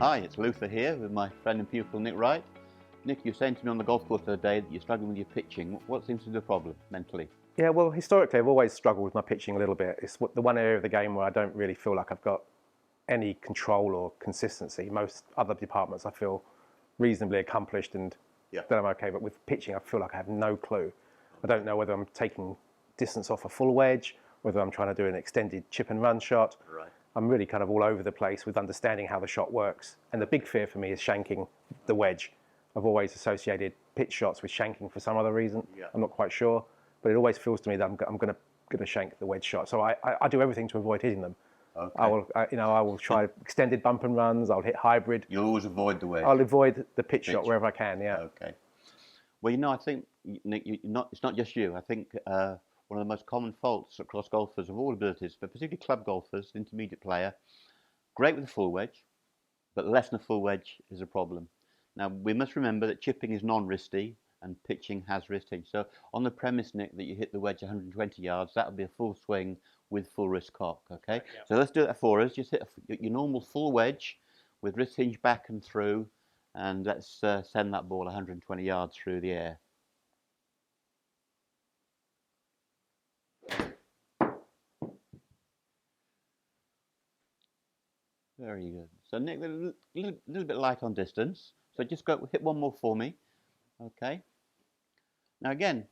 Hi, it's Luther here with my friend and pupil Nick Wright. Nick, you were saying to me on the golf course the other day that you're struggling with your pitching. What seems to be the problem mentally? Yeah, well, historically, I've always struggled with my pitching a little bit. It's the one area of the game where I don't really feel like I've got any control or consistency. Most other departments I feel reasonably accomplished and that I'm okay, but with pitching I feel like I have no clue. I don't know whether I'm taking distance off a full wedge, whether I'm trying to do an extended chip and run shot. Right. I'm really kind of all over the place with understanding how the shot works. And the big fear for me is shanking the wedge. I've always associated pitch shots with shanking for some other reason. I'm not quite sure, but it always feels to me that I'm going to shank the wedge shot. So I do everything to avoid hitting them. Okay. I will try extended bump and runs. I'll hit hybrid. You'll always avoid the wedge. I'll avoid the pitch shot wherever I can. Yeah. Okay. Well, I think, Nick, it's not just you. I think one of the most common faults across golfers of all abilities, but particularly club golfers, intermediate player, great with a full wedge, but less than a full wedge is a problem. Now, we must remember that chipping is non-wristy and pitching has wristing. So on the premise, Nick, that you hit the wedge 120 yards, that would be a full swing with full wrist cock, okay? Yeah. So let's do that for us. Just hit your normal full wedge with wrist hinge back and through, and let's send that ball 120 yards through the air. Very good. So Nick, a little bit light on distance. So just go hit one more for me. Okay. Now again,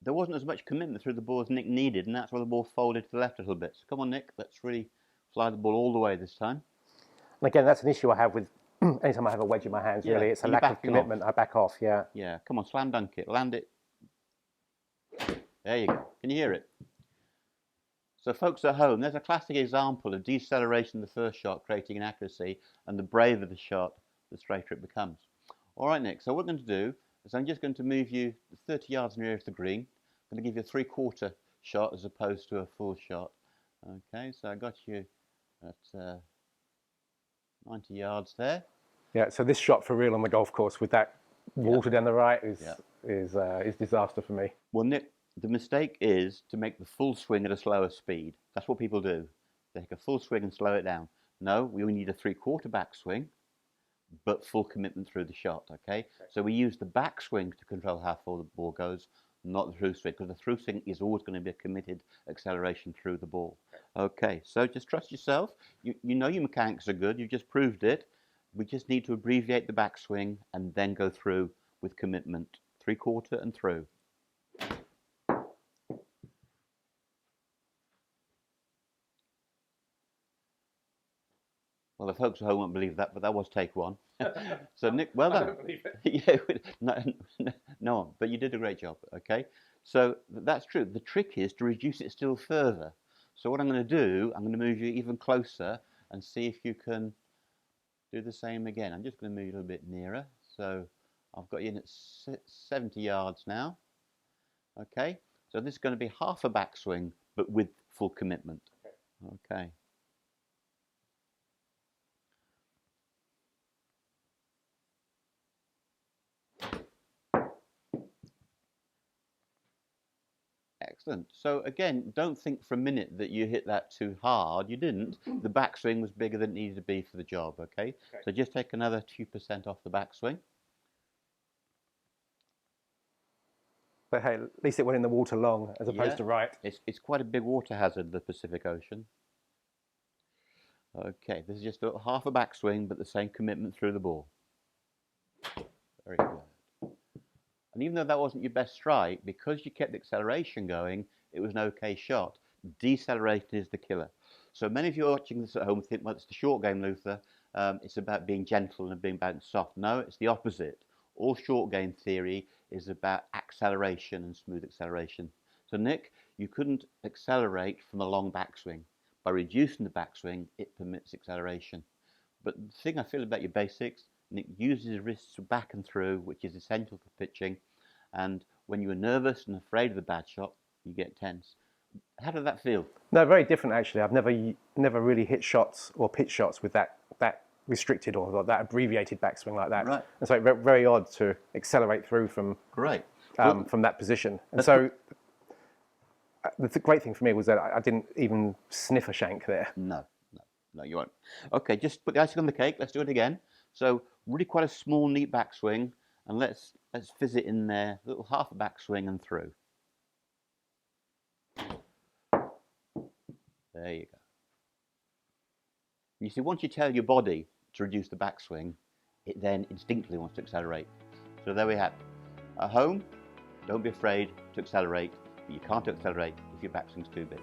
there wasn't as much commitment through the ball as Nick needed, and that's why the ball folded to the left a little bit. So come on, Nick, let's really fly the ball all the way this time. And again, that's an issue I have with anytime I have a wedge in my hands, really. It's a lack of commitment. I back off, yeah. Yeah, come on, slam dunk it, land it. There you go. Can you hear it? So folks at home, there's a classic example of deceleration of the first shot, creating inaccuracy, and the braver the shot, the straighter it becomes. All right, Nick, so what we're going to do is I'm just going to move you 30 yards nearer to the green. I'm going to give you a 3/4 shot as opposed to a full shot. Okay, so I got you at 90 yards there. Yeah, so this shot for real on the golf course with that water down the right is disaster for me. Well, Nick, the mistake is to make the full swing at a slower speed. That's what people do. They take a full swing and slow it down. No, we need a 3/4 backswing, but full commitment through the shot, okay? So we use the backswing to control how far the ball goes, not the through swing, because the through swing is always going to be a committed acceleration through the ball. Okay, so just trust yourself. You know your mechanics are good. You've just proved it. We just need to abbreviate the backswing and then go through with commitment. 3/4 and through. Well, the folks at home won't believe that, but that was take one. So Nick, well done. I don't believe it. Yeah, no, but you did a great job, okay? So that's true. The trick is to reduce it still further. So what I'm going to do, I'm going to move you even closer and see if you can do the same again. I'm just going to move you a little bit nearer. So I've got you in at 70 yards now. Okay, so this is going to be half a backswing, but with full commitment. Okay. Excellent. So again, don't think for a minute that you hit that too hard. You didn't. The backswing was bigger than it needed to be for the job, okay? So just take another 2% off the backswing. But hey, at least it went in the water long as opposed to right. It's quite a big water hazard, the Pacific Ocean. Okay, this is just half a backswing, but the same commitment through the ball. Very good. And even though that wasn't your best strike, because you kept the acceleration going, it was an okay shot. Deceleration is the killer. So many of you watching this at home think, well, it's the short game, Luther. It's about being gentle and being balanced soft. No, it's the opposite. All short game theory is about acceleration and smooth acceleration. So Nick, you couldn't accelerate from a long backswing. By reducing the backswing, it permits acceleration. But the thing I feel about your basics, Nick uses his wrists back and through, which is essential for pitching. And when you are nervous and afraid of the bad shot, you get tense. How did that feel? No, very different actually. I've never really hit shots or pitch shots with that restricted or that abbreviated backswing like that. Right. And so it's very odd to accelerate through from that position. And so the great thing for me was that I didn't even sniff a shank there. No. No, you won't. Okay, just put the icing on the cake. Let's do it again. So really quite a small, neat backswing, and let's fizz it in there. A little half a backswing and through. There you go. You see, once you tell your body to reduce the backswing, it then instinctively wants to accelerate. So there we have it. At home, don't be afraid to accelerate, but you can't accelerate if your backswing's too big.